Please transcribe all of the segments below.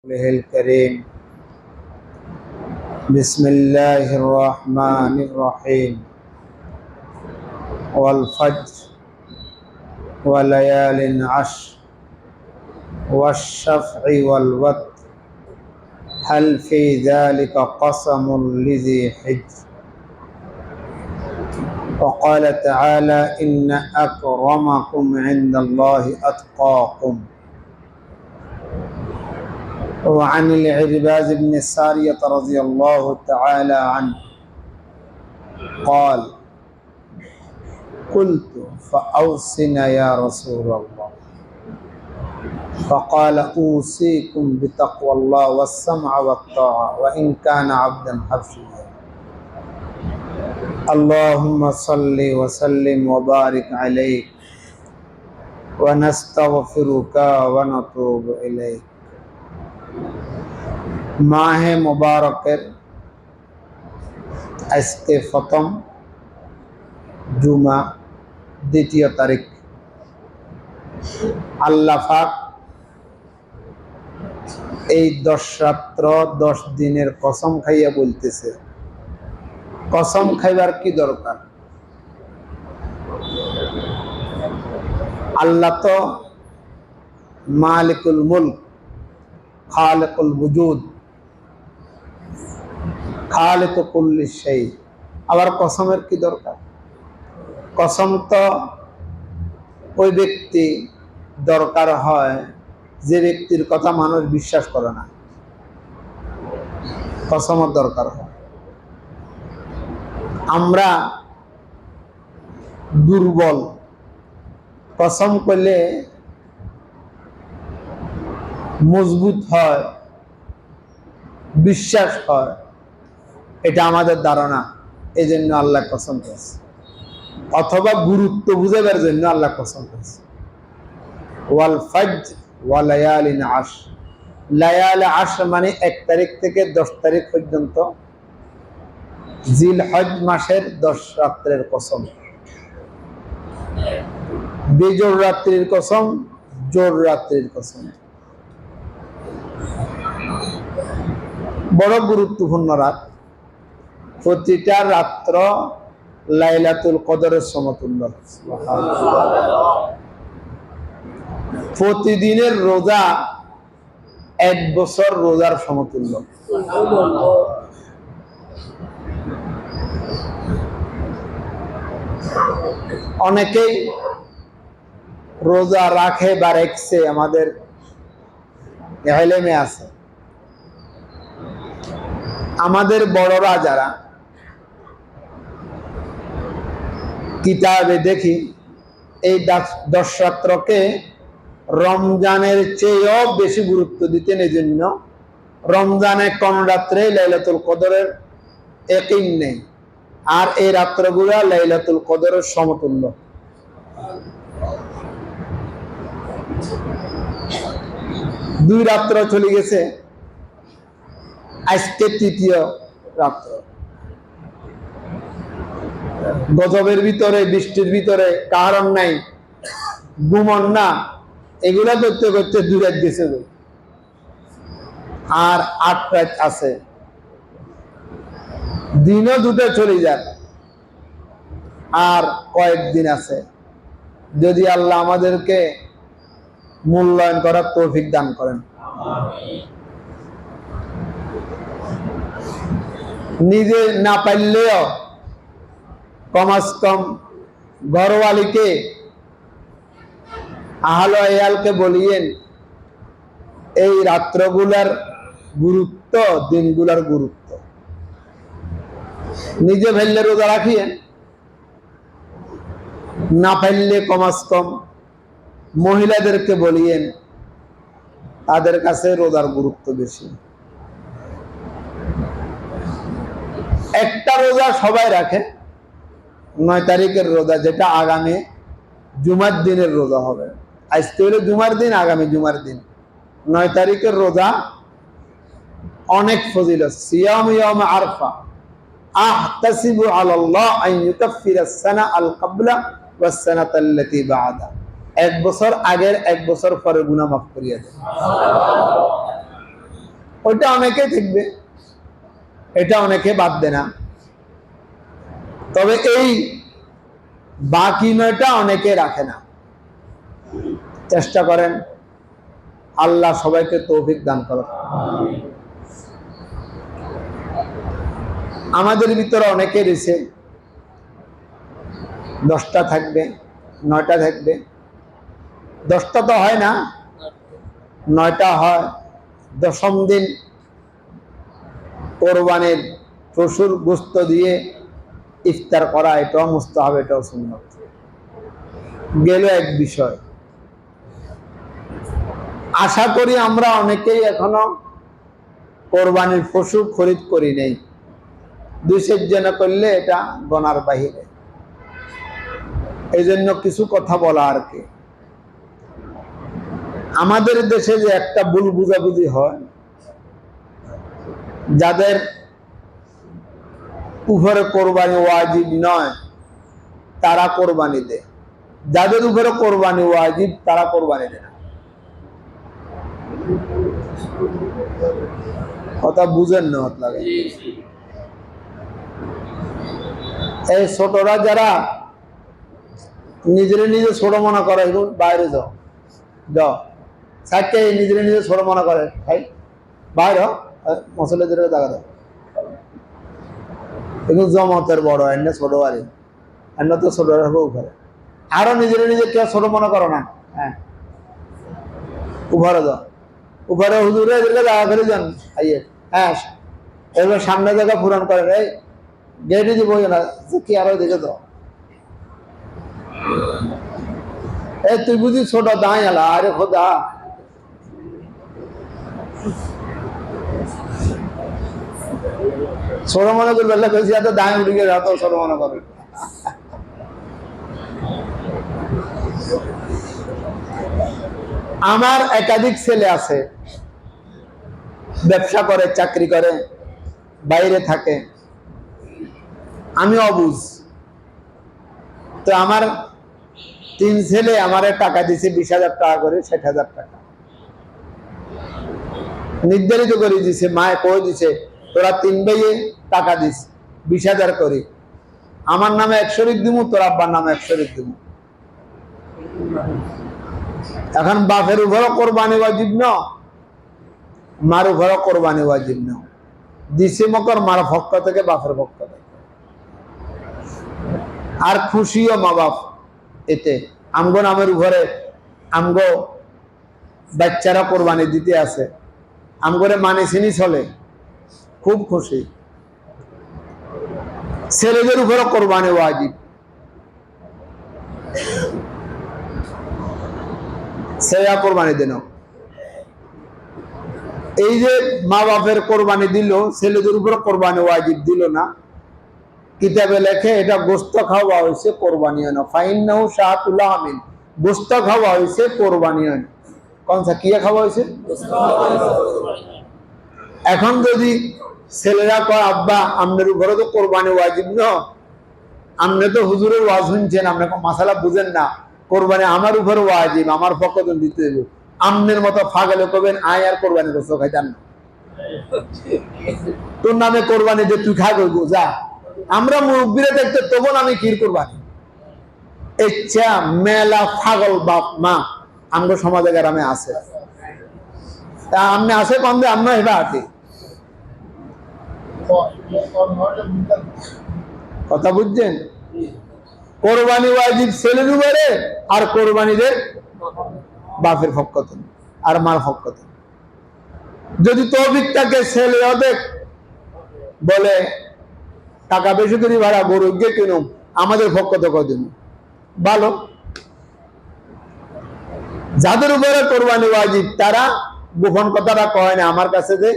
الكريم بسم الله الرحمن الرحيم والفجر وليال عشر والشفع والوتر هل في ذلك قسم لذي حجر وقال تعالى إن أكرمكم عند الله أتقاكم وعن العرباز بن السارية رضي الله تعالى عنه قال قلت فأوصنا يا رسول الله فقال أوصيكم بتقوى الله والسمع والطاعة وإن كان عبدا حبشيا اللهم صل وسلم وبارك عليك ونستغفرك ونتوب إليك মাহে মুবারকের আজকে প্রথম জুমা দ্বিতীয় তারিখ আল্লাহ পাক এই 10 রাত্র 10 দিনের কসম খাইয়া বলতেছে কসম খাইবার কি দরকার আল্লাহ তো মালিকুল মুলক খালিকুল ওজুদ খালিক কুল্লি শাই আবার কসমের কি দরকার কসম তো ওই ব্যক্তি দরকার হয় যে ব্যক্তির কথা মানুষ বিশ্বাস করে না কসমের দরকার হয় আমরা দুর্বল কসম করলে মজবুত হয় বিশ্বাস হয় এটা আমাদের ধারণা এই জন্য আল্লাহ কসম করেছে অথবা গুরুত্ব বুঝাবার জন্য আল্লাহ কসম করেছে ওয়াল ফজর ওয়া লায়ালিন আশর লায়াল আশর মানে 1 তারিখ থেকে 10 তারিখ পর্যন্ত জিলহজ মাসের 10 রাত্রের কসম বেজোড় রাত্রির কসম জোড় রাত্রির কসম বড় গুরুত্বপূর্ণ রাত প্রতিটা রাত্র লাইলাতুল কদরের সমতুল্য প্রতিদিনের রোজা 1 বছর রোজার সমতুল্য অনেকেই রোজা রাখে বা রেখেছে আমাদের ইলমে আছে আমাদের বড়রা যারা কিতাবে দেখি এই 10 রাত্রকে রমজানের চেয়েও বেশি গুরুত্ব দিতেন এই জন্য রমজানে কোন রাত্রে লাইলাতুল কদরের ইয়াকিন নেই আর এই রাত্রগুলো লাইলাতুল কদরের সমতুল্য দুই রাত্র চলে গেছে আজকে তৃতীয় রাত্র গজবের ভিতরে বৃষ্টির ভিতরে কারণ নাই ঘুমন না এগুলা করতে করতে 2 রাত গেছে আর 8 রাত আছে দিনও 2টা চলে যাক আর কয়েকদিন আছে যদি আল্লাহ আমাদেরকে মূল্যায়ন করার তৌফিক দান করেন নিজে না পারলেও কমাস কম ঘরওয়ালিকে আহল আয়ালকে বলিয়েন এই রাত্রগুলার গুরুত্ব দিনগুলার গুরুত্ব নিজে ফেললে রোজা রাখিয়েন না ফেললে কমাস কম মহিলাদেরকে বলিয়েন তাদের কাছে রোজার গুরুত্ব বেশি একটা রোজা সবাই রাখে 9 তারিখের রোজা যেটা আগামী জুমার দিনের রোজা হবে আজকে হলো জুমার দিন আগামী জুমার দিন 9 তারিখের রোজা অনেক ফজিলত সিয়াম ইয়াউম আরফা আহতাসিবু আলাল্লাহ আন ইউকাফিরা সানা আল ক্বাবলা ওয়াস সানাতা আল্লাতী বা'দা 1 বছর আগের 1 বছর পরে গুনাহ মাফ করিয়া দেন ওইটা অনেকে থাকবে, এটা অনেকে বাদ দেয় না। তবে এই বাকি 9টা অনেকে রাখে না। চেষ্টা করেন, আল্লাহ সবাইকে তৌফিক দান করুন। আমাদের ভিতরে অনেকে রয়েছে 10টা থাকবে, 9টা থাকবে। 10টা তো হয় না, 9টা হয়। 10ম দিন কোরবানির পশুর গোশত দিয়ে ইফতার করা, এটাও মুস্তাহাব, এটাও সুন্নাত। গেল এক বিষয়। আশা করি আমরা অনেকেই এখনো কোরবানির পশু খরিদ করি নেই। 2 জন করলে এটা গনার বাহিরে। এই জন্য কিছু কথা বলা আর কি। আমাদের দেশে যে একটা ভুল বুঝাবুঝি হয়, যাদের উপরে কোরবানি ওয়াজিব নয় তারা কোরবানি দেয়, যাদের উপরে কোরবানি ওয়াজিব তারা কোরবানি দেয় না। কথা বুঝেন না মতলব। এই ছোটরা যারা নিজের নিজে ছোট মনে করে, বাইরে যাও যাও সাইডকে নিজের নিজে ছোট মনে করে, ভাই বাইরে মশলাদের দেখা দাও। কিন্তু জমতের বড়, এনে ছোট বাড়ি, এনে তো ছোট হবে উপরে। আরো নিজের নিজে কেউ ছোট মনে করো না। হ্যাঁ, উপরে যাও, উপরে হুজুরে জায়গা করে যান আইয়ে। হ্যাঁ, এবার সামনে জায়গা পূরণ করেন। এই গেটে দিব না, কি আরো দেখে দাও। এই তুই বুঝি ছোট দাঁড় এলা, আরে খোদা ছোট মনে করবে, বেশি এত দাঁড় উঠে গেছে, এত ছোট মনে করবে। আমার একাধিক ছেলে আছে, ব্যবসা করে, চাকরি করে, বাইরে থাকে, আমি অবুঝ। তো আমার 3 ছেলে আমার টাকা দিছে 20,000 টাকা করে, 60,000 টাকা নির্ধারিত করে দিছে। মায়ে কয়ে দিছে তোরা 3 ভাইয়ে টাকা দিস 20,000 করে, আমার নামে 1 শরিক দিমু, তোর আব্বার নামে 1 শরিক দিমু। এখন বাপের উপরও কোরবানি ওয়াজিব না, মার উপরও কোরবানি ওয়াজিব না। দিছে মকর মার পক্ষ থেকে, বাপের পক্ষ থেকে। আর খুশিও মা বাপ এতে। আমগো নামের উপরে আমগো বাচ্চারা কোরবানি দিতে আছে, আমগরে মানে চিনি চলে, খুব খুশি। ছেলেদের উপরে কোরবানি ওয়াজিব, ছেলেরা কোরবানি দেন। এই যে মা বাপের কোরবানি দিল, ছেলেদের উপরে কোরবানি ওয়াজিব দিল না। কিতাবে লেখে এটা গোস্ত খাওয়া হয়েছে, কোরবানি হয় না। ফাইন্নাহু শাহাতুল আমিন, গোস্ত খাওয়া হয়েছে, কোরবানি হয় না। কোনটা কি খাওয়া হয়েছে? এখন যদি ছেলেরা কয় আব্বা আপনার উপরে তো কোরবানি ওয়াজিব না, আপনি তো হুজুরের ওয়াজ শুনছেন, আপনি মাসালা বুঝেন না, কোরবানি আমার উপরে ওয়াজিব, আমার পক্ষ থেকে দিতে দেব। আমনের মতো ফাগলে কবেন আয় আর কোরবানি গোস্ত খাইতাম না, তোর নামে কোরবানি যে তুই খা করবো যা। আমরা মুরব্বীরা দেখতে তখন আমি ক্ষীর কোরবানি। ইচ্ছা মেলা ফাগল বাপ মা আমগো সমাজে গ্রামে আছে। তা আমনে আছে কমবে, আমরা এবার আছি। কথা বুঝছেন? কোরবানি ওয়াজিব ছেলের উপরে, আর কোরবানিদের বাপের পক্ষ থেকে আর মার পক্ষ থেকে। যদি তৌফিক থাকে ছেলে অর্ধেক বলে টাকা বেশি করে ভাড়া গরু গিয়ে কিনুম, আমাদের পক্ষ থেকে দিন, ভালো। যাদের উপরে কোরবানি ওয়াজিব তারা গোপন কথাটা কয় না। আমার কাছে যে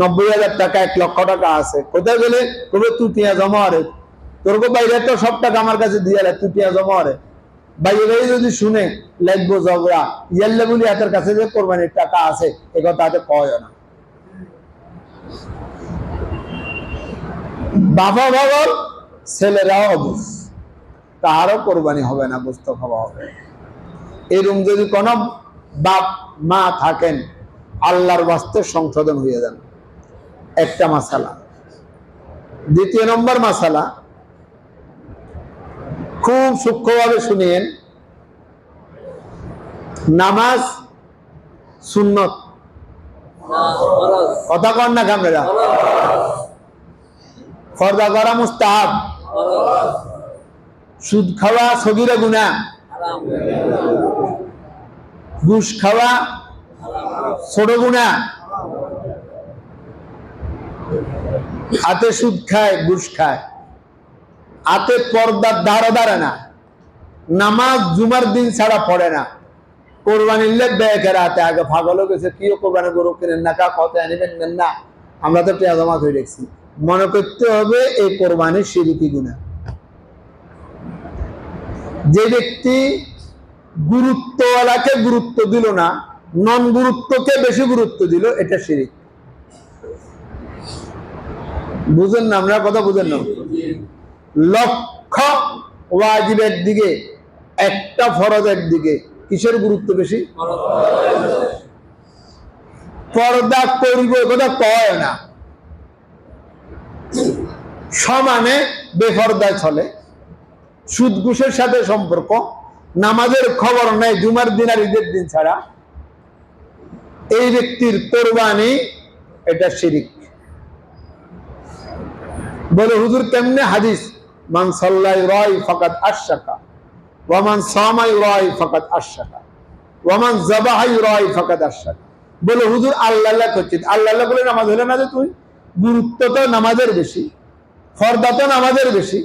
90,000 টাকা 1 লক্ষ টাকা আছে, কোথায় গেলে তবে তুটিয়া জমা হরে, তোর বাইরে তো সব টাকা আমার কাছে দিয়ে তুটিয়া জমা হরে। বাইরে যদি শুনে লাগবো ঝগড়া, ইয়াল্লে বলি হাতের কাছে যে কোরবানির টাকা আছে, এ কথা হাতে কয় না। বাবা বাবার ছেলেরাও অবুঝ, তাহারও কোরবানি হবে না, গোস্ত খাওয়া হবে। এরকম যদি কোন বাপ মা থাকেন, আল্লাহর বাস্তে সংশোধন হয়ে যান। একটা মাসালা। দ্বিতীয় নম্বর মাসালা, খুব সূক্ষ্মভাবে শুনিয়েন, নামাজ সুন্নত, কথা কন না কামরা, ফরদা করা মুস্তাহাব, সুদ খাওয়া সগীরা গুনাহ, ঘুষ খাওয়া ছোট গুনাহ, হাতে সুদ খায় ঘুষ খায়, হাতে পর্দার ধারও দাঁড়ে না, নামাজ জুমার দিন ছাড়া পড়ে না, কোরবানির লেগ ব্যয়ের হাতে আগে পাগল হয়ে গেছে, কিও কোরবানি গরু কিনেন না, কা কত আনিবেন নেন না, আমরা তো টেয়া জমা করে রেখেছি। মনে করতে হবে এই কোরবানি শিরকি গুনাহ। যে ব্যক্তি গুরুত্বওয়ালাকে গুরুত্ব দিল না, নন গুরুত্বকে বেশি গুরুত্ব দিল, এটা শিরিক। বুঝেন না? আমরা কথা বুঝেন না? লক্ষ্য ওয়াজিবের দিকে, একটা ফরজের দিকে কিসের গুরুত্ব বেশি? পর্দা করব কথা কয় না, সমানে বেপর্দায় চলে, সুদ ঘুষের সাথে সম্পর্ক, নামাজের খবর নেই জুমার দিন আর ঈদের দিন ছাড়া, এই ব্যক্তির কোরবানি এটা শিরিক। বলে হুজুর কেমনে? হাদিস, মান সাল্লাই রাই ফাকাত আশরাকা ওয়া মান সামা রাই ফাকাত আশরাকা ওয়া মান যাবাহা রাই ফাকাত আশরাকা। বলে হুজুর আল্লাহ আল্লাহ করছিস, আল্লাহ আল্লাহ বলে নামাজ হলো না? যে তুই গুরুত্ব তো নামাজের বেশি, ফরদা তো নামাজের বেশি,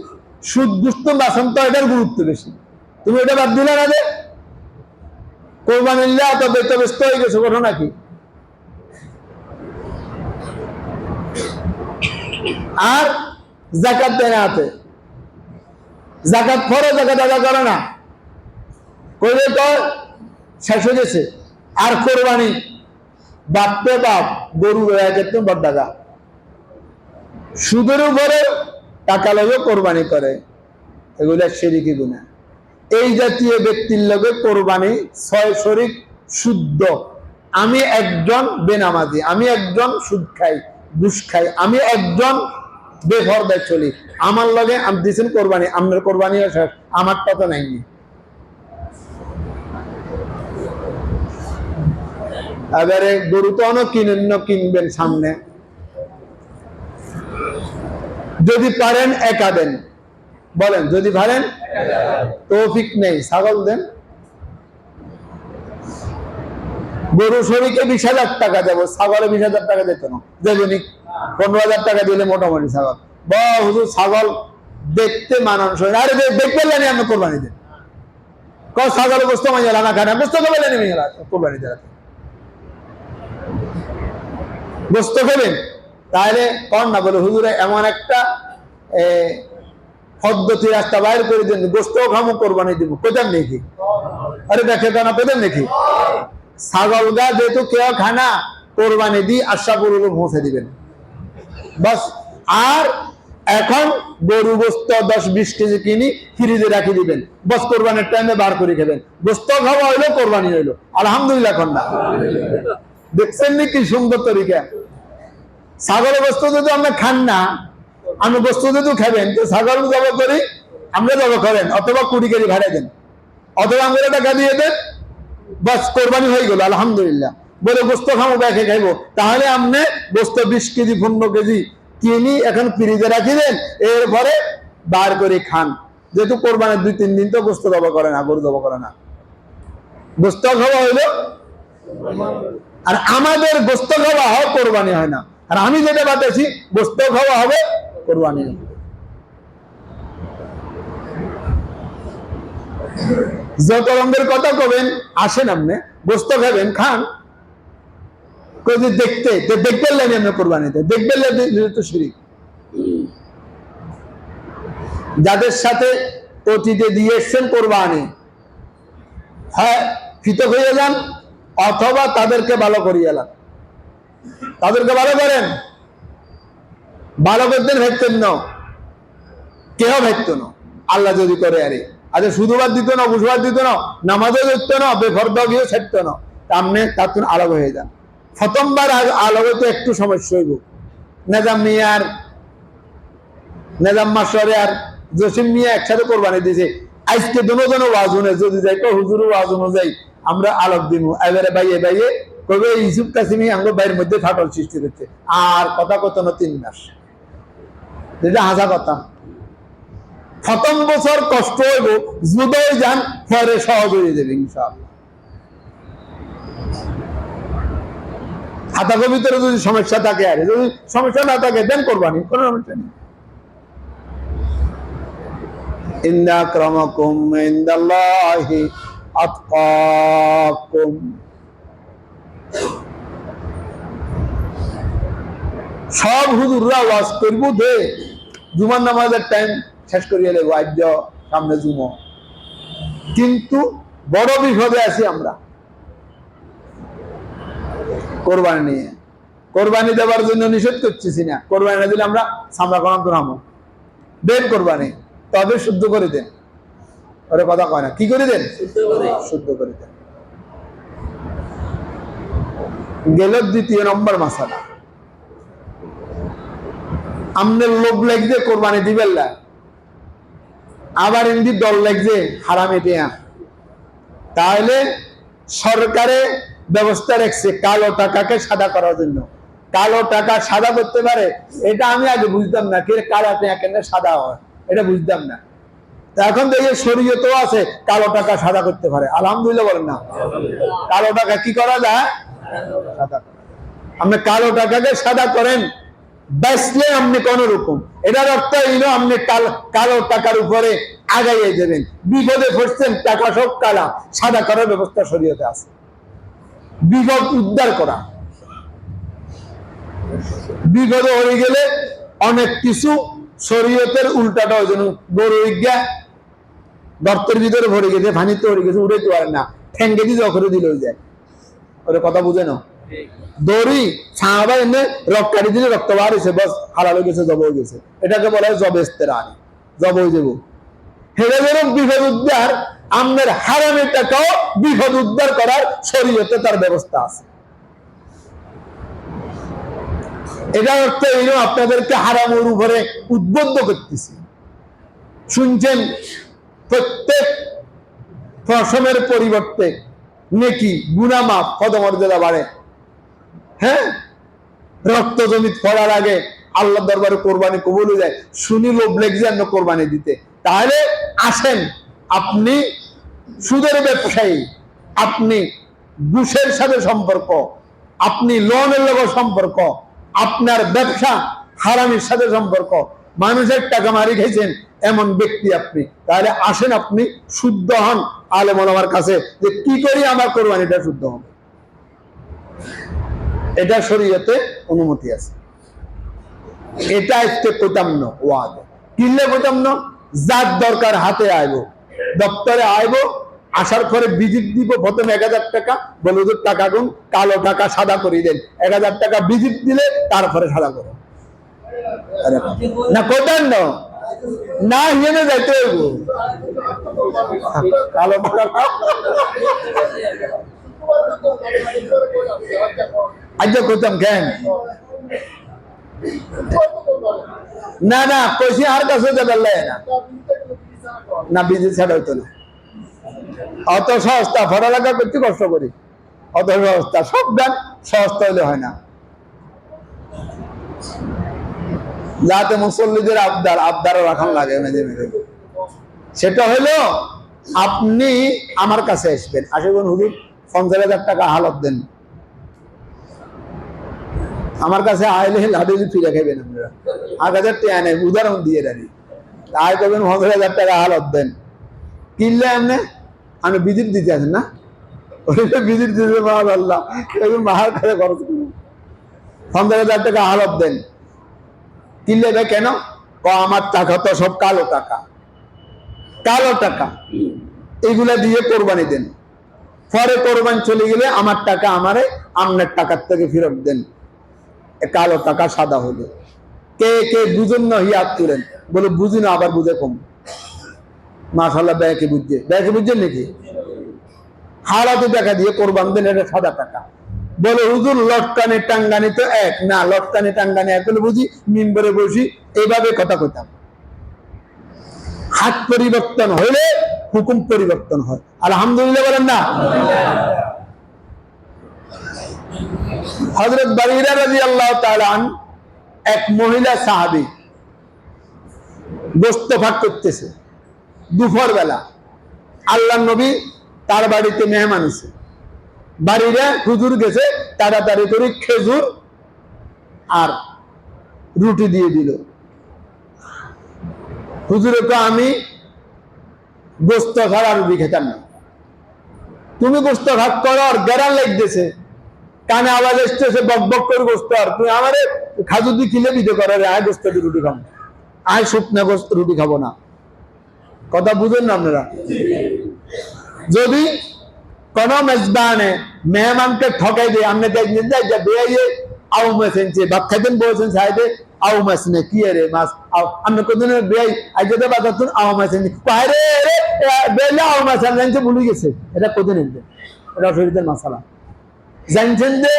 সুদ দুষ্ট বাসন তো এটার গুরুত্ব বেশি, তুমি এটা বাদ দিলে না? যে কোরবানির লা তো ব্যস্ত হয়ে গেছে, ঘটনা কি? আর যাকাত দেয় না হাতে, যাকাত ফরজ, যাকাত আদা করে না, কইলে তো শেষ হয়ে গেছে। আর কোরবানি বাপে বাপ, গরু একদম বড় টাকা, সুদের উপরে টাকা লগে কোরবানি করে, এগুলা শিরকি গুনাহ। এই জাতীয় ব্যক্তির লগে কোরবানি ছয় শরিক শুদ্ধ। আমি একজন বেনামাজি, আমি একজন সুদ খাই ঘুষ খাই, আমি একজন বেপরদায় চলি, আমার লগে আমি দিয়েছেন কোরবানি, আপনার কোরবানি শেষ, আমারটা তো নাইনি। এবারে গরু তো কিনবেন সামনে, যদি পারেন একা দেন, বলেন যদি পারেন, তৌফিক নেই ছাগল দেন। গরু শরীকে 20,000 টাকা দেবো, ছাগলে 20,000 টাকা দিত না, দেবনি 15,000 টাকা দিলে মোটামুটি ছাগল। বা হুজুর ছাগল দেখতে মানানসই, আরে দেখতে জানি আপনি কোরবানি দেন, ছাগল গোস্ত মাঝে রান্না খায় না, গোস্ত খাবেন কোরবানি দেন, গোস্ত খাবেন তাহলে কর না। বলে হুজুরে এমন একটা পদ্ধতি রাস্তা বাইর করে দেন, গোস্তও খামো কোরবানি দিব, পেতেন নাকি? আরে দেখে না, পেতেন নাকি? ছাগল গা যেহেতু কেউ খানা, কোরবানি দিয়ে আশাপুর পৌঁছে দিবেন বাস। আর এখন গরু গোস্ত 10-20 কেজি কিনি ফ্রিজে রাখি দিবেন, বস কোরবানির টাইমে বার করে খাবেন, গোস্ত খাওয়া হইলো কোরবানি হইলো, আলহামদুলিল্লাহ কন্যা। দেখছেন নি কি সুন্দর তরিকা? ছাগলের গোস্ত যদি আমরা খান না, আমি গোস্ত যদি খাবেন, তো ছাগল জবাই করি, আমরা জবাই করেন, অথবা 20 কেজি ভাড়া দেন, অথবা আমরা টাকা দিয়ে দেন, বাস কোরবানি হয়ে গেল আলহামদুলিল্লাহ। বলে গোস্ত খাবো ব্যাগে খাইবো, তাহলে আপনি গোস্ত 20 কেজি 15 কেজি কিনি এখন ফ্রিজে রাখি দেন, এরপরে বার করে খান। যেহেতু কোরবানির 2-3 দিন তো গোস্ত জবাই করে না, গরু জবাই করে না, গোস্ত খাওয়া হইলো। আর আমাদের গোস্ত খাওয়া হয়, কোরবানি হয় না। আর আমি যেটা বাতাছি গোস্ত খাওয়া হবে, কোরবানি হবে। যত রঙের কথা কবেন, আসেন আপনি গোস্ত খাবেন খান, দেখতে দেখবেন লাগে আপনি কোরবানিতে, দেখবেন তো শিরিক। যাদের সাথে অতীতে দিয়ে এসছেন কোরবানি, হ্যাঁ পৃথক হয়ে যান, অথবা তাদেরকে ভালো করিয়ে এলাম, তাদেরকে ভালো করেন, ভালো করতেন ভেবতেন না, কেহ ভেবত না, আল্লাহ যদি করে আরে আচ্ছা শুধুবার দিত না, বুঝবার দিত না, নামাজও ধরতো না, বেফরদা গিয়ে ছাড়ত না, আপনি তার আলাদা হয়ে যান। প্রথমবার আলোগত একটু সমস্যা হইব। নেজাম মিয়ার নেজাম মাস্টারে আর জসিম মিয়া একসাথে কোরবানি দিয়েছে। আজকে দুজন ওয়াজ শুনে যদি যাই তো হুজুর ওয়াজ অনুযায়ী আমরা আলোক দিব, এবারে বাইয়ে বাইয়ে কবে ইউসুফ কাসিমি আমাদের বাইরের মধ্যে ফাটল সৃষ্টি করছে। আর কথা কত না 3 মাস, যেটা হাসা কথা। প্রথম বছর কষ্ট হইব, জুদয় যান পরে সহজ হয়ে যাবে ইনশাআল্লাহ। হাতাকের ভিতরে যদি সমস্যা থাকে, আর যদি সমস্যা না থাকে দেন কোরবানি, কোনো সমস্যা নেই। ইন্না আক্রামাকুম ইনদাল্লাহি আতকাকুম। সব হুজুররা ওয়াজ করব দে জুমার নামাজের টাইম শেষ করিয়ে দেবো, আজ সামনে জুমো। কিন্তু বড় বিপদে আছি আমরা কোরবানি নিয়ে। কোরবানি দেওয়ার জন্য নিষেধ করতেছি না, কোরবানি না দিলে আমরা সামরা করাম তো নামো দেন কোরবানি, তবে শুদ্ধ করে দেন। ওরা কথা কয় না, কি করে দেন? শুদ্ধ করে দেন। গেল 2 নম্বর মাসালা, আমনের লোভ লাগছে কোরবানি দিবেন না, আবার এমনি দল লাগছে হারাম এটিয়া, তাহলে সরকারে ব্যবস্থা রাখছে কালো টাকাকে সাদা করার জন্য। কালো টাকা সাদা করতে পারে, এটা আমি আগে বুঝতাম না, কে কালো টাকা কেন সাদা হয় এটা বুঝতাম না। এখন দেখে শরীয়তেও আছে কালো টাকা সাদা করতে পারে, আলহামদুলিল্লাহ বলেন না। কালো টাকা কি করা যায়? সাদা করা। আপনি কালো টাকাকে সাদা করেন, বেচলে আপনি কোন রকম, এটার অর্থ হইল আপনি কালো টাকার উপরে আগাইয়ে দেবেন। বিপদে পড়ছেন, টাকা সব কালা, সাদা করার ব্যবস্থা শরীয়তে আছে। বিপদ উদ্ধার করা, বিপদে হয়ে গেলে অনেক কিছু শরীয়তের উল্টাটা ওই জন্য। গরু ইজ্ঞা গর্তের ভিতরে ভরে গেছে, পানিতে ভরে গেছে, উড়াইতে পারে না, ঠেঙ্গে দিয়ে যখনই দিলে হয়ে যায়। ওরে কথা বুঝে না? দড়ি ছাঁবা এনে রক্ত কাটি দিলে রক্ত বার হয়েছে, বস হালাল হয়ে গেছে, জব হয়ে গেছে, এটাকে বলা হয় জবেস্তেরা, জব হয়ে যাবো। হেরে গেল বিপদ উদ্ধার, আমাদের হারামের টাকাও বিপদ উদ্ধার করার শরীয়তে তার ব্যবস্থা আছে। এটা অর্থ এইরকম আপনাদেরকে হারামের উপরে উদ্বুদ্ধ করতেছি। শুনছেন প্রত্যেক ফসলের পরিবর্তে নেকি গুনাহ মাফ, পদমর্যাদা বাড়ে। হ্যাঁ, রক্ত জমিত পড়ার আগে আল্লাহ দরবারে কোরবানি কবুল হয়ে যায়। শুনি লোভ লেগে যায় কোরবানি দিতে। তাহলে আসেন, আপনি সুদের ব্যবসায়ী, আপনি ঘুষের সাথে সম্পর্ক, আপনি লোনের লোক সম্পর্ক, আপনার ব্যবসা হারামির সাথে সম্পর্ক, মানুষের টাকা মারি খাইছেন এমন ব্যক্তি আপনি, তাহলে আসেন আপনি শুদ্ধ হন আলেম ওলামার কাছে, যে কি করি আমার কোরবানিটা শুদ্ধ হবে। এটা শরীয়তে অনুমতি আছে। এটা একটু কইতাম না ওয়াজ কিনলে কইতাম না, যার দরকার হাতে আইব, দপ্তরে আইব, আসার পরে ভিজিট দিব। প্রথমে 1000 টাকা বলে যে টাকা গুণ, কালো টাকা সাদা করে দেন। 1000 টাকা ভিজিট দিলে তারপরে সাদা করো না, কইতাম না না, হিনে যাইতে হইব কালো টাকা। আজকে কইতাম কেন না না, কইছি আর কাছে যাবার লাগে না, না বিজি ছাড়া হইতো না। অত সস্তা পড়ালেখা করতে কষ্ট করি, অত সস্তা সব গান সস্তা হইলে হয় না। যাতে মুসল্লিদের আবদারও রাখান লাগে মেঝে মেঝে, সেটা হলো আপনি আমার কাছে আসবেন, আসবেন হুজুর 50,000 টাকা হালত দেন, আমার কাছে আইলে লাডু ফিরে খাইবেন। আপনারা 8,000 টাকা নেই, উদাহরণ দিয়ে দাঁড়িয়ে আয় করবেন 50,000 টাকা হালত দেন। কিনলে এমনি আমি বিজিট দিতে আছেন না, ওইটা বিজিট দিতে আল্লাহ মাহার কাছে খরচ করুন। 50,000 টাকা হালত দেন, কিনলে ভাই কেন? আমার টাকা তো সব কালো টাকা, কালো টাকা, এগুলা দিয়ে কোরবানি দেন। পরে কোরবানি চলে গেলে আমার টাকা আমারে আপনার টাকার থেকে ফেরত দেন। কালো টাকা সাদা হলো। কে কে বুঝেন না হিয়াত করেন, বলে বুঝি না, আবার বুঝে কম। মাশাআল্লাহ, ব্যাকে বুঝছে, ব্যাকে বুঝছেন নাকি? হারাতে টাকা দিয়ে কোরবান দেন, এটা সাদা টাকা। বলে হুজুর লটকানি টাঙ্গানি তো এক না, লটকানি টাঙ্গানি এক হলে বুঝি মিম্বরে বসি এইভাবে কথা কইতাম। হাত পরিবর্তন হইলে হুকুম পরিবর্তন হয়। আলহামদুলিল্লাহ বলেন না। হযরত বারিরা রাদিয়াল্লাহু তাআলা আনহু এক মহিলা সাহাবী গোশত ভাগ করতেছে দুপুর বেলা। আল্লাহর নবী তার বাড়িতে মেহমান আছে, বাড়িরা হুজুর গেছে, তাড়াতাড়ি করে খেজুর আর রুটি দিয়ে দিল। হুজুরে তো আমি গোশত ছাড়া রুটি খেতাম না, তুমি গোশত ভাগ করো। আর গেরান লাগতেছে, কানে আওয়াজ আসতেছে বক বক করে গোশত, আর তুমি আমারে খাজুর দিয়ে খিলে দিতে করো, আয় গোশত দিয়ে রুটি খাবো, আয় শুকনা গোশত রুটি খাবো না। কথা বুঝেন না আপনারা? যদি কোন মেজবানে মেহমানকে ঠকাই দেয়, আপনি দেখবেন যে বেয়ে আউ মাছ এনেছে, ভাত খাইতেন বলছেন সাইডে আউ মাছ নে কি রে মাছ আপনি কোনদিন বেয়ে আইতে বাজাতুন আউ মাছ এনেছে, বাইরে বেলে আউ মাছ আনছে ভুলে গেছে, এটা কোনদিন এনবে, এটা শরীরের মশলা। জানছেন যে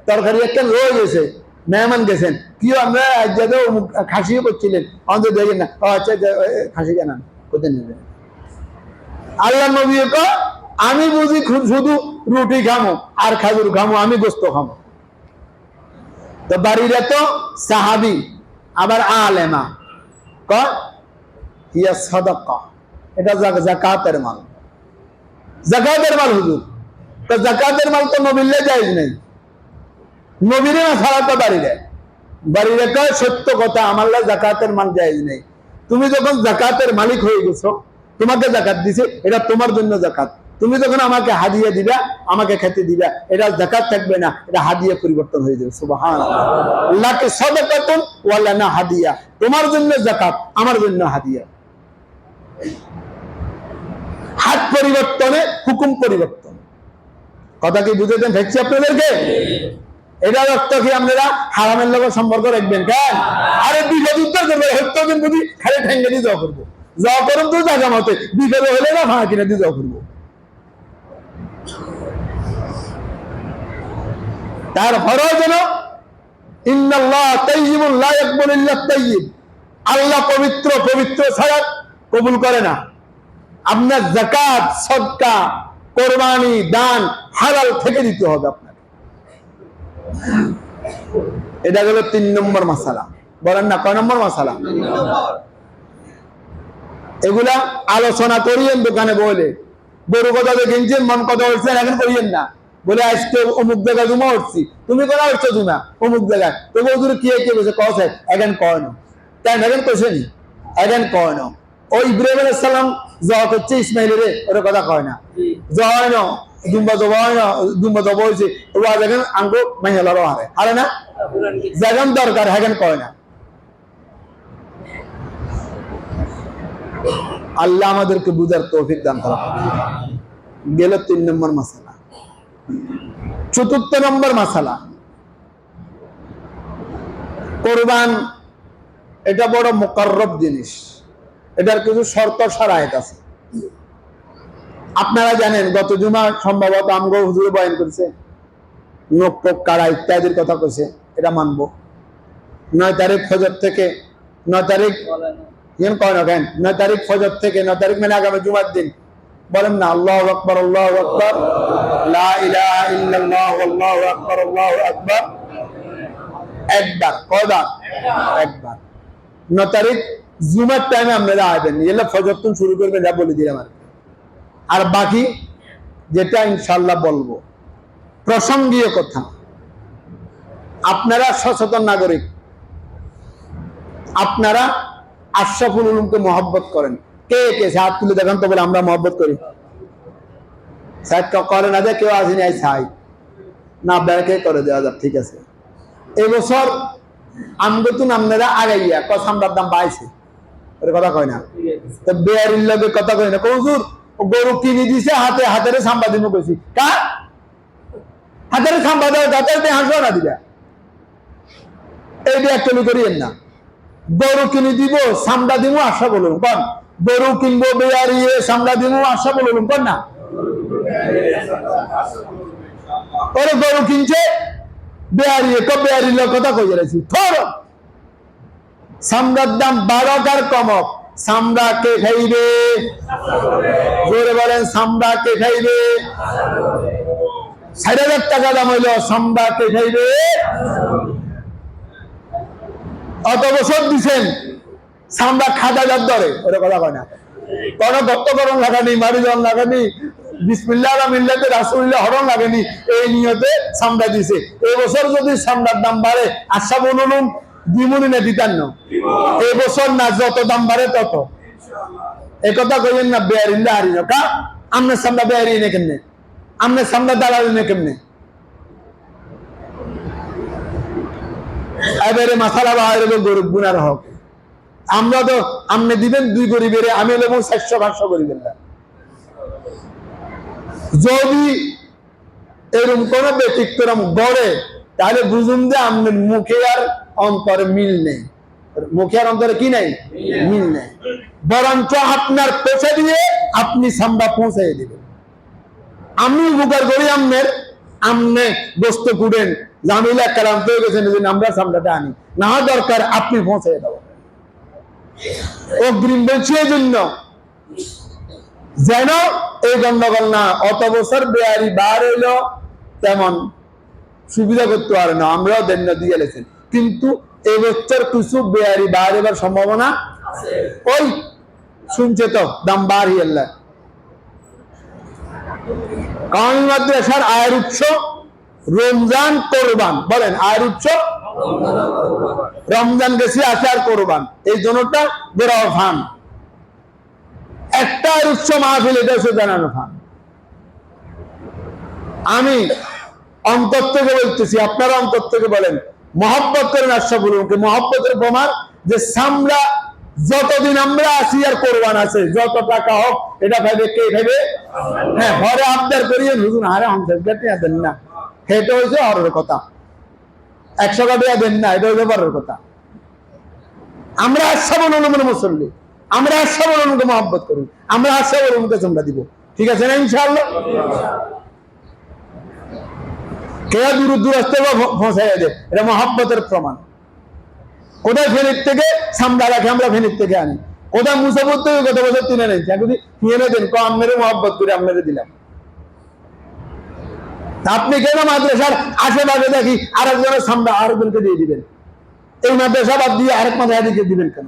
তরকারি একটা রয়ে গেছে, মেহমান গেছেন, কি আমরা আজ্জাদে খাসিও করছিলেন, আমাদের দেখেন না, আচ্ছা খাসি কেন কোথায় নেবেন। আল্লাহ নবী আমি বুঝি শুধু রুটি খামো আর খাজুর খামো, আমি গোশত খামো। তো বাড়িরা তো সাহাবী আবার আলেমা, ইয়া সাদাকা, এটা যাকাতের মাল, যাকাতের মাল হুজুর। তো যাকাতের মাল তো নবীরে জায়েজ নাই, নবীরে না ছাড়া তো বাড়িরা কয় সত্য কথা, আমার যাকাতের মাল জায়েজ নেই। তুমি যখন যাকাতের মালিক হয়ে গেছো, তোমাকে যাকাত দিছে, এটা তোমার জন্য যাকাত। তুমি যখন আমাকে হাদিয়া দিবা, আমাকে খেতে দিবা, এটা যাকাত থাকবে না, এটা হাদিয়া পরিবর্তন হয়ে যাবে। সুবহানাল্লাহ। লাকে সাদাকাতুন ওয়া লানা হাদিয়া, তোমার জন্য যাকাত, আমার জন্য হাদিয়া। হাত পরিবর্তনে হুকুম পরিবর্তন। কথা কি বুঝেছেন দেখছি আপনাদেরকে? এটা অর্থ কি আপনারা হারামের লোকের সম্পর্ক রাখবেন কেন? আরে বিপদ উত্তর করবে, হত্যা দিন বুঝি খালি ঠেঙ্গে দিয়ে যাওয়া করবো, যাওয়া করুন তো জায়গা মতে, বিপদে হলে না ভাঙা কিনে দিয়ে যাওয়া করবো। তারপরেও যেন ইন্নাল্লাহ তাইয়্যিবুন লা ইয়াকবালু ইল্লা তাইয়্যিব, আল্লাহ পবিত্র, পবিত্র ছাড়া কবুল করে না। আপনার যাকাত, সদকা, কোরবানি, দান হালাল থেকে দিতে হবে আপনাকে। এটা হলো ৩ নম্বর মাসালা। বলেন না কয় নম্বর মাসালা? এগুলা আলোচনা করিয়েন দোকানে বলে, গরু কথা কিনছেন, মন কথা উঠছেন, এখন করিয়েন না। বলে আজকে অমুক জায়গায় জমা উঠছি, তুমি কোথা উঠছো জমা? অমুক জায়গায়। তো বৌদুর কি বলছে কছে এখন কয় না, তাই এখন কইছে নি, এখন কয় না। ওই ইব্রাহিম আলাইহিস সালাম যাওয়া করছে ইসমাইলের, ওরা কথা কয় না, যাওয়া হয় না, দুম্বা জবা হয় না, দুম্বা জবা হয়েছে, ওরা দেখেন আঙ্গো মাইয়ালারও হারে হারে না, যেখান দরকার এখন কয় না। আল্লাহ আমাদেরকে বুঝার তৌফিক দান করা। গেল ৩ নম্বর মাসালা। ৪র্থ নম্বর মাসালা, কোরবান এটা বড় মুকাররব জিনিস, এটার কিছু শর্ত শরায়েত আছে। আপনারা জানেন গত জুমা সম্ভবত আমগো হুজুর বয়ান করেছে, নখ টোক কাড়া ইত্যাদির কথা কইছে, এটা মানবো। ৯ তারিখ ফজর থেকে ৯ তারিখ কেন কয় না কেন ৯ তারিখ ফজর থেকে ৯ তারিখ মানে আগামী জুমার দিন, বলেন না আল্লাহু আকবার, আল্লাহু আকবার, লা ইলাহা ইল্লাল্লাহ, আল্লাহু আকবার, আল্লাহু আকবার। একবার কয়বার? একবার। ৯ তারিখ জুমার টাইমে আপনারা আসবেন, এলে ফজর তুন শুরু করবেন, যা বলে দিলাম আর বাকি যেটা ইনশাআল্লাহ বলবো প্রসঙ্গীয় কথা। আপনারা সচেতন নাগরিক, আপনারা আশরাফুল উলুমকে মহব্বত করেন। কে কে হাত তুলে দেখান তো, বলে আমরা মহব্বত করি। করে না যে কেউ আসেনি, আই চাই না, ব্যাংকে করে দেওয়া যাক, ঠিক আছে। এবছর আমগতুন আপনারা আগাইয়া কসামটার দাম বাড়ছে, ওর কথা কয় না, তো বেয়ারির লগে কথা কয় না। হুজুর গরু কিনে দিছে, হাতে হাতের সাম্বা দিব কইছি, কার হাতের সাম্বা দাও, হাতের হাসো না দিবা, এইটা একচুয়ালি করিয়েন না। গরু কিনে দিব, সামলা দিব, আশা বলুন কন, গরু কিনবো বেয়ারি সামলা দিব, আশা বলুন কন না। ওরে গরু কিনছে বেয়ারি বেয়ারি কথা কই যাচ্ছি থর সামরার দাম 12 আর কমক সামরা কে খাইবে জোরে বলেন সামরা কে খাইবে 60,000 টাকা দাম হইল সামরা কে খাইবে অত বছর দিছেন সামরা খাজা যার ধরে ওরে কথা কয় না কোনো দত্তকরণ লাগানি মারিজন লাগানি বিসমিল্লাহ মিল্লাতে রাসূলুল্লাহ হরণ লাগেনি এই নিয়তে সামরা দিছে এই বছর যদি সামরার দাম বাড়ে আশা বলুন দিমুনি না দিতান না এই বছর না যত দাম বাড়ে তত এই কথা কইেন না বেয়ারিল্লাহ হারিনো কা আমনে সামরা বেয়ারি নে কেমনে আমনে সামরা দালালি নে কেমনে এবারে মাসালা বাইরে গরিব গুনার হক আমরা তো আমনে দিবেন 2 গরিবের আমি লব 400-500 গরিবের না যদি এরকম কোন ব্যতিক্রম গড়ে তাহলে বুঝুন যে আপনার মুখে আর অন্তরে মিল নেই মুখে আর অন্তরে কি নেই মিল নেই বরঞ্চ আপনার পৌঁছে দিয়ে আপনি সামরা পৌঁছে দিবেন আমি উপকার করি আমনে বস্তু কুড়েন জামিলা কালাম হয়ে গেছেন আমরা সামরাটা আনি না দরকার আপনি পৌঁছে দেবেন অগ্রিম বলছি এই জন্য যেন এই গন্ডগোল না অত বছর বেয়ারি বার হইল তেমন সুবিধা করতে পারে না আমরাও দেন দিয়ে গেছেন কিন্তু এই বছর কিছু বেয়ারি বার এবার সম্ভাবনা ওই শুনছে তো দাম বার হিয়াল্লা কারণ মাদ্রাসার আয়ের উৎস রমজান কোরবান বলেন আয়ের উৎস রমজান গেছি আছে আর কোরবান এই জন্যটা বড় ফান একটা উৎস মাহফিল এটা হচ্ছে জানানো ফান আমি অন্তর থেকে বলতেছি আপনারা অন্তর থেকে বলেন মহব্বত করেন আশা বলুন মহব্বতের প্রমাণ যে সামরা যতদিন আমরা আছি আর কোরবান আছে যত টাকা হোক এটা ভাইবে কে ভাইবে হ্যাঁ ঘরে আবদার করিয়ে হুজুর আরে হামসার টাকা দেন না এটা হয়েছে হরের কথা 100 টাকা দেন না এটা হয়েছে বড়ের কথা আমরা আশা বলুন মুসল্লি আমরা আশা বলুন মহব্বত করি আমরা আশা বলুন তোমরা দিব ঠিক আছে না ইনশাআল্লাহ কে দূরস্থ পৌঁছাই দেয় এটা মহব্বতের প্রমাণ কোথায় ফেনীর থেকে সামরা রাখে আমরা ফেনীর থেকে আনি কোথায় মুসাফর থেকে কত বছর কিনে নেই যদি কিনে দেন আপনারে মহব্বত করে আপনারে দিলাম আপনি কেন মাদ্রাসার আশেপাশে দেখি আরেকজনের সামরা আরেকজনকে দিয়ে দিবেন এই মাদ্রাসা বাদ দিয়ে আরেক মাদ্রাসাকে দিবেন কেন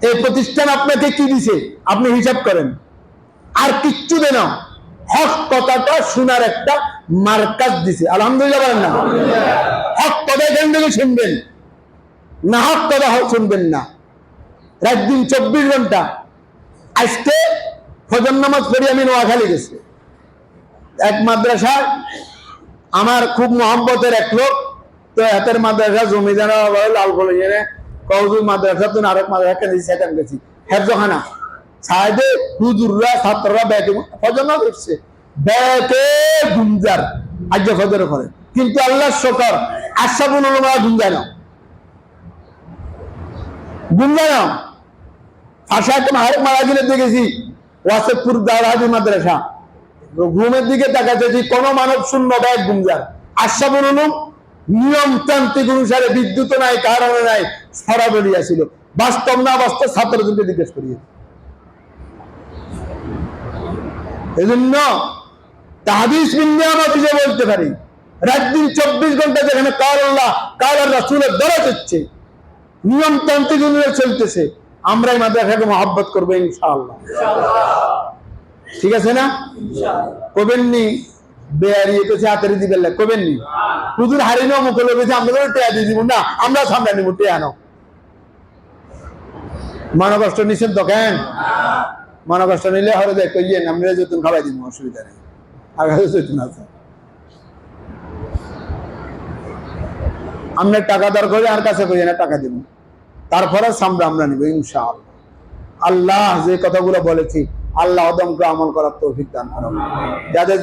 এই প্রতিষ্ঠান আপনাকে কি দিছে আপনি হিসাব করেন আর কিচ্ছু দেন হক কথাটা শোনার একটা মার্কাজ দিছে আলহামদুলিল্লাহ বলেন না হক কথা এখান থেকে শুনবেন না হক কথা শুনবেন না রাত দিন 24 ঘন্টা আজকে ফজর নামাজ পড়ি আমি নোয়াখালী গেছি এক মাদ্রাসা আমার খুব মহব্বতের এক লোক তো হাতের মাদ্রাসা জমি জানা লাল বলে জেনে কৌজুর মাদ্রাসা তো আরেক মাদ্রাসা সেখান গেছি হেফজখানা সাহেবে হুজুররা ছাত্ররা ব্যাকে ফজর নামাজ পড়ছে ব্যাকে গুঞ্জার আজ ফজর করে কিন্তু আল্লাহর শুকর আশরাফুল উলামা গুঞ্জায় না আশা একদম আরেক মারাজিনে দেখেছি ওয়াসেদপুর দারহাজি মাদ্রাসা ঘুমের দিকে তাকাতেছি কোন মানব শূন্য ব্যাগ গুঞ্জার আশরাফুল উলামা নিয়মতান্ত্রিক অনুসারে বিদ্যুৎ নাই কারণে নাই সরাবলি আসিল বাস্তব না বাস্তব ছাত্রদেরকে জিজ্ঞেস করিয়ে এই জন্য তাহাদিস বিন্যা আমরা বুঝে বলতে পারি রাত দিন 24 ঘন্টা যেখানে কাল আল্লাহ কাল রাসূলের দরজ হচ্ছে নিয়মতান্ত্রিক অনুযায়ী চলতেছে আমরা এই মাদ্রাসাকে মহব্বত করবো ইনশাআল্লাহ ঠিক আছে না কবেননি বেয়ারি এসে হাতের দিবেন কবেননি হুজুর হারিনো মুখে লেগেছে আমরা টেয়া দিয়ে দিব না আমরা সামনে নিব টেয়া আনো মনে কষ্ট নিচ্ছেন তো কেন মনে কষ্ট নিলে হরে দেখ কইয়েন আমরা যতন খাওয়াই দিব অসুবিধা নেই আগে যতন আছে আমরা টাকা দর করে আর কাছে কইয়ে না টাকা দিব তারপরে সামনে আমরা নিব ইনশাআল্লাহ আল্লাহ যে কথাগুলো বলেছি আল্লাহ আদমকে আমল করার তৌফিক দান করুন যাদের